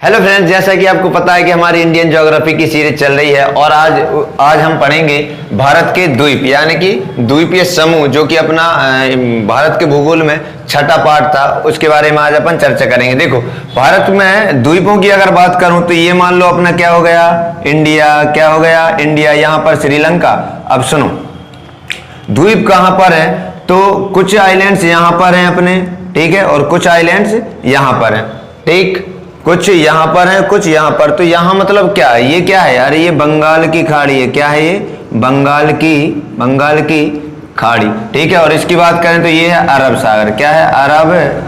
Hello friends, जैसा कि आपको पता है कि हमारी इंडियन ज्योग्राफी की सीरीज चल रही है और आज हम पढ़ेंगे भारत के द्वीप यानी कि द्वीपीय समूह, जो कि अपना भारत के भूगोल में छठा पार्ट था। उसके बारे में आज अपन चर्चा करेंगे। देखो, भारत में द्वीपों की अगर बात करूं तो ये मान लो अपना क्या हो गया, इंडिया। क्या हो गया, इंडिया। यहाँ पर श्रीलंका। अब सुनो, द्वीप कहाँ पर है तो कुछ आइलैंड्स यहाँ पर हैं अपने, ठीक है, और कुछ आइलैंड्स यहाँ पर हैं, ठीक। कुछ यहाँ पर है, कुछ यहाँ पर। तो यहाँ मतलब क्या है, ये क्या है यार, ये बंगाल की खाड़ी है। क्या है ये, बंगाल की खाड़ी, ठीक है। और इसकी बात करें तो ये है अरब सागर। क्या है,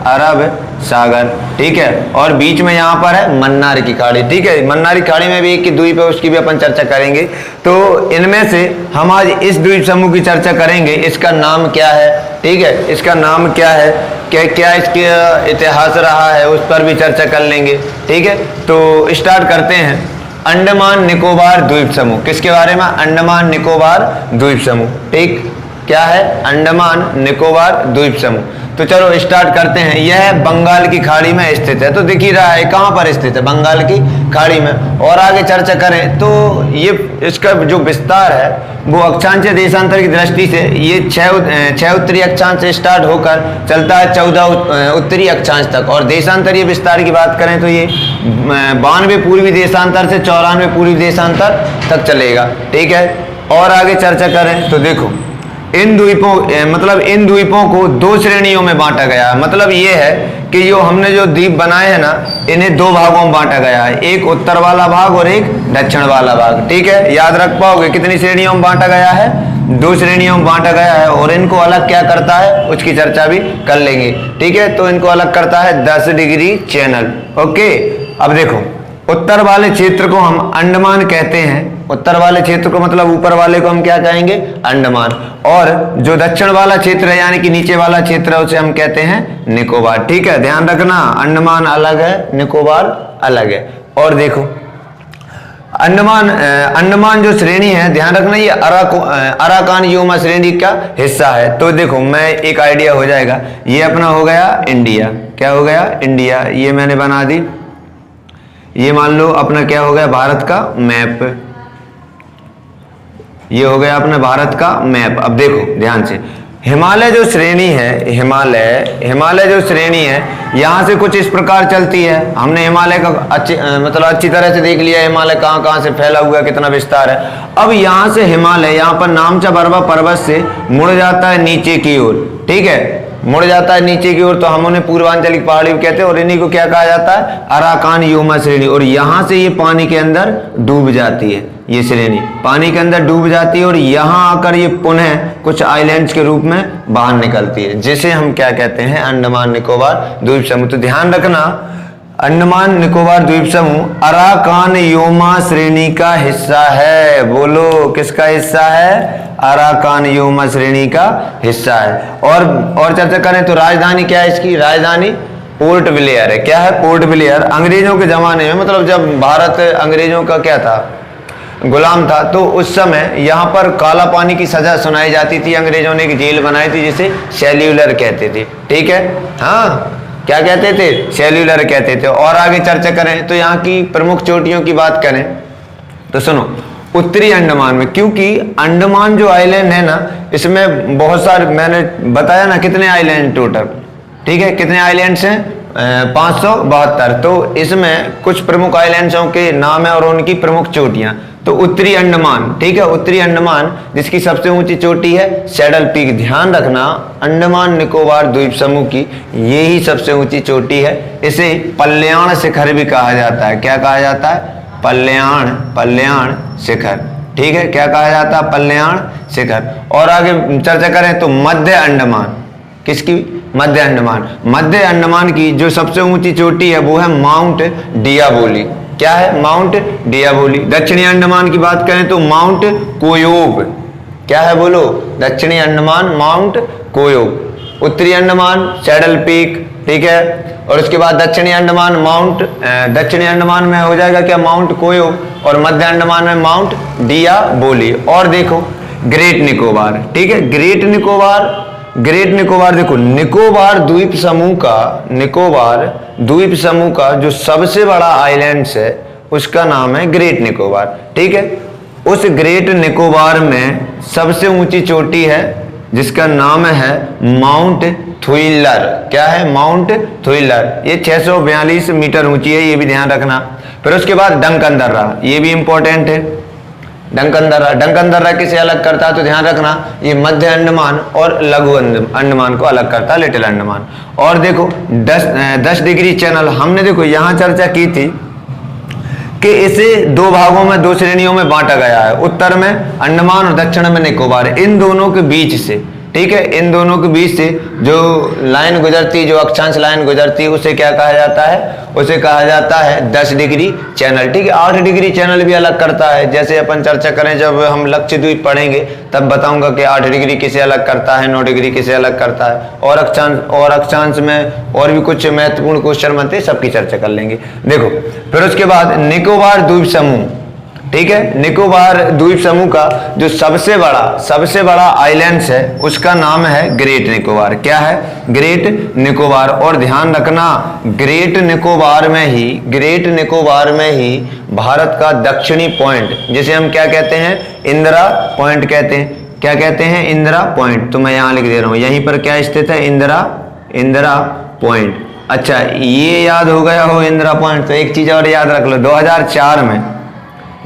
अरब सागर, ठीक है। और बीच में यहाँ पर है मन्नार की खाड़ी, ठीक है। मन्नार की खाड़ी में भी एक द्वीप है, उसकी भी अपन चर्चा करेंगे। तो इनमें से हम आज इस द्वीप समूह की चर्चा करेंगे। इसका नाम क्या है, ठीक है, इसका नाम क्या है, क्या इसका इतिहास रहा है, उस पर भी चर्चा कर लेंगे, ठीक है। तो स्टार्ट करते हैं। अंडमान निकोबार द्वीप समूह, किसके बारे में, अंडमान निकोबार द्वीप समूह, ठीक। क्या है, अंडमान निकोबार द्वीप समूह। तो चलो स्टार्ट करते हैं। यह बंगाल की खाड़ी में स्थित है। तो दिख ही रहा है कहां पर स्थित है, बंगाल की खाड़ी में। और आगे चर्चा करें तो ये इसका जो विस्तार है वो अक्षांशीय देशांतर की दृष्टि से ये छह उत्तरी अक्षांश से स्टार्ट होकर चलता है 14 उत्तरी अक्षांश तक। और देशांतरीय विस्तार की बात करें तो ये 92 पूर्वी देशांतर से 94 पूर्वी देशांतर तक चलेगा, ठीक है। और आगे चर्चा करें तो देखो, इन द्वीपों को दो श्रेणियों में बांटा गया है। मतलब ये है कि जो हमने जो द्वीप बनाए हैं ना, इन्हें दो भागों में बांटा गया है, एक उत्तर वाला भाग और एक दक्षिण वाला भाग, ठीक है। याद रख पाओगे कितनी श्रेणियों में बांटा गया है, दो श्रेणियों में बांटा गया है। और इनको अलग क्या करता है उसकी चर्चा भी कर लेंगे, ठीक है। तो इनको अलग करता है 10 डिग्री चैनल, ओके। अब देखो, उत्तर वाले क्षेत्र को हम अंडमान कहते हैं। उत्तर वाले क्षेत्र को मतलब ऊपर वाले को हम क्या कहेंगे, अंडमान। और जो दक्षिण वाला क्षेत्र है यानी कि नीचे वाला क्षेत्र है उसे हम कहते हैं निकोबार, ठीक है। ध्यान रखना, अंडमान अलग है, निकोबार अलग है। और देखो, अंडमान जो श्रेणी है, ध्यान रखना, ये अराकान यूमा श्रेणी का हिस्सा है। तो देखो, मैं एक आइडिया हो जाएगा। ये अपना हो गया इंडिया। क्या हो गया, इंडिया। ये मैंने बना दी। ये मान लो अपना क्या हो गया, भारत का मैप। ये हो गया अपने भारत का मैप। अब देखो ध्यान से, हिमालय जो श्रेणी है, हिमालय जो श्रेणी है, यहाँ से कुछ इस प्रकार चलती है। हमने हिमालय का अच्छी तरह से देख लिया, हिमालय कहाँ कहाँ से फैला हुआ, कितना विस्तार है। अब यहाँ से हिमालय यहाँ पर नामचा बर्वा पर्वत से मुड़ जाता है नीचे की ओर, ठीक है, मुड़ जाता है नीचे की ओर। तो हम उन्हें पूर्वांचल की पहाड़ी कहते हैं और इन्हीं को क्या कहा जाता है, अराकान यूमा श्रेणी। और यहाँ से ये पानी के अंदर डूब जाती है, ये श्रेणी पानी के अंदर डूब जाती है और यहाँ आकर ये पुनः कुछ आइलैंड्स के रूप में बाहर निकलती है, जिसे हम क्या कहते हैं, अंडमान निकोबार द्वीप समूह। तो ध्यान रखना, अंडमान निकोबार द्वीप समूह अराकान यूमा श्रेणी का हिस्सा है। बोलो, किसका हिस्सा है, अराकान यूमा श्रेणी का हिस्सा है। और चर्चा करें तो राजधानी क्या है इसकी, राजधानी पोर्ट ब्लेयर है। क्या है, पोर्ट ब्लेयर। अंग्रेजों के जमाने में, मतलब जब भारत अंग्रेजों का क्या था, गुलाम था, तो उस समय यहाँ पर काला पानी की सजा सुनाई जाती थी। अंग्रेजों ने एक जेल बनाई थी जिसे सेल्यूलर कहते थे, ठीक है। हाँ, क्या कहते थे, सेल्यूलर कहते थे। और आगे चर्चा करें तो यहाँ की प्रमुख चोटियों की बात करें तो सुनो, उत्तरी अंडमान में, क्योंकि अंडमान जो आइलैंड है ना, इसमें बहुत सारे, मैंने बताया ना कितने आइलैंड टोटल, ठीक है, कितने आइलैंड्स हैं, 572। तो इसमें कुछ प्रमुख आइलैंड्सों के नाम है और उनकी प्रमुख चोटियां। तो उत्तरी अंडमान, ठीक है, उत्तरी अंडमान जिसकी सबसे ऊंची चोटी है सैडल पीक। ध्यान रखना, अंडमान निकोबार द्वीप समूह की यही सबसे ऊंची चोटी है। इसे पल्याण शिखर भी कहा जाता है। क्या कहा जाता है, पल्याण शिखर, ठीक है। क्या कहा जाता है, पल्याण शिखर। और आगे चर्चा करें तो मध्य अंडमान, किसकी, मध्य अंडमान। मध्य अंडमान की जो सबसे ऊंची चोटी है वो है माउंट डियाबोली। क्या है, माउंट डियाबोली। दक्षिणी अंडमान की बात करें तो माउंट कोयोब। क्या है, बोलो, दक्षिणी अंडमान माउंट कोयोब। उत्तरी अंडमान सैडल पीक, ठीक है। और उसके बाद दक्षिणी अंडमान दक्षिणी अंडमान में हो जाएगा क्या, माउंट कोयोब। और मध्य अंडमान में माउंट डियाबोली। और देखो, ग्रेट निकोबार, ठीक है, ग्रेट निकोबार ग्रेट निकोबार, देखो निकोबार द्वीप समूह का जो सबसे बड़ा आइलैंड्स है उसका नाम है ग्रेट निकोबार। ठीक है, उस ग्रेट निकोबार में सबसे ऊंची चोटी है जिसका नाम है माउंट थुइलर। क्या है? माउंट थुइलर। ये 642 मीटर ऊंची है, ये भी ध्यान रखना। फिर उसके बाद डंकन दर्रा, ये भी इंपॉर्टेंट है। डंकन दर्रा किसे अलग करता है तो ध्यान रखना, ये मध्य अंडमान और लघु अंडमान को अलग करता है, लिटिल अंडमान। और देखो 10 डिग्री चैनल, हमने देखो यहां चर्चा की थी कि इसे दो भागों में, दो श्रेणियों में बांटा गया है, उत्तर में अंडमान और दक्षिण में निकोबार। इन दोनों के बीच से, ठीक है, इन दोनों के बीच से जो लाइन गुजरती, जो अक्षांश लाइन गुजरती है उसे क्या कहा जाता है? उसे कहा जाता है 10 डिग्री चैनल। ठीक है, 8 डिग्री चैनल भी अलग करता है, जैसे अपन चर्चा करें जब हम लक्षद्वीप पढ़ेंगे तब बताऊंगा कि 8 डिग्री किसे अलग करता है, 9 डिग्री किसे अलग करता है, और अक्षांश में और भी कुछ महत्वपूर्ण क्वेश्चन बनते हैं, सबकी चर्चा कर लेंगे। देखो फिर उसके बाद निकोबार द्वीप समूह, ठीक है, निकोबार द्वीप समूह का जो सबसे बड़ा आइलैंड्स है उसका नाम है ग्रेट निकोबार। क्या है? ग्रेट निकोबार। और ध्यान रखना, ग्रेट निकोबार में ही भारत का दक्षिणी पॉइंट, जिसे हम क्या कहते हैं? इंदिरा पॉइंट कहते हैं। क्या कहते हैं? इंदिरा पॉइंट। तो मैं यहां लिख दे रहा हूं, यहीं पर क्या स्थित है? इंदिरा पॉइंट। अच्छा, ये याद हो गया हो इंदिरा पॉइंट। तो एक चीज और याद रख लो,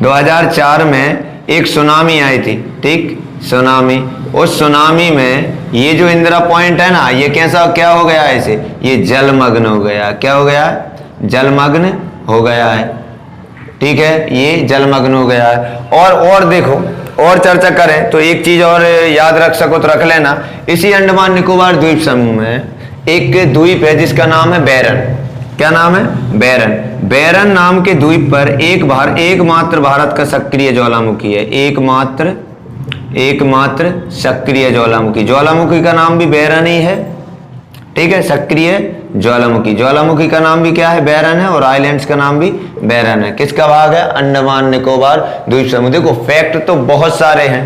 2004 में एक सुनामी आई थी। ठीक, सुनामी। उस सुनामी में ये जो इंदिरा पॉइंट है ना, ये क्या हो गया है? इसे ये जलमग्न हो गया। क्या हो गया? जलमग्न हो गया है। ठीक है, ये जलमग्न हो गया है। और देखो, और चर्चा करें तो एक चीज और याद रख सको तो रख लेना, इसी अंडमान निकोबार द्वीप समूह में एक द्वीप है जिसका नाम है बैरन। क्या नाम है? बैरन नाम के द्वीप पर एकमात्र भारत का सक्रिय ज्वालामुखी है। एकमात्र सक्रिय ज्वालामुखी का नाम भी बैरन ही है। ठीक है, सक्रिय ज्वालामुखी का नाम भी क्या है? बैरन है। और आइलैंड्स का नाम भी बैरन है। किसका भाग है? अंडमान निकोबार द्वीप समूह। देखो फैक्ट तो बहुत सारे हैं,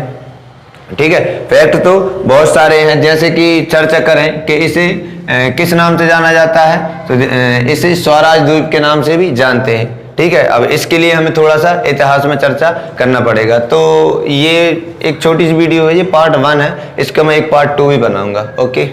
ठीक है, फैक्ट तो बहुत सारे हैं। जैसे कि चर्चा करें कि इसे किस नाम से जाना जाता है, तो इसे स्वराज द्वीप के नाम से भी जानते हैं। ठीक है, अब इसके लिए हमें थोड़ा सा इतिहास में चर्चा करना पड़ेगा। तो ये एक छोटी सी वीडियो है, ये पार्ट 1 है, इसका मैं एक पार्ट 2 भी बनाऊंगा। ओके।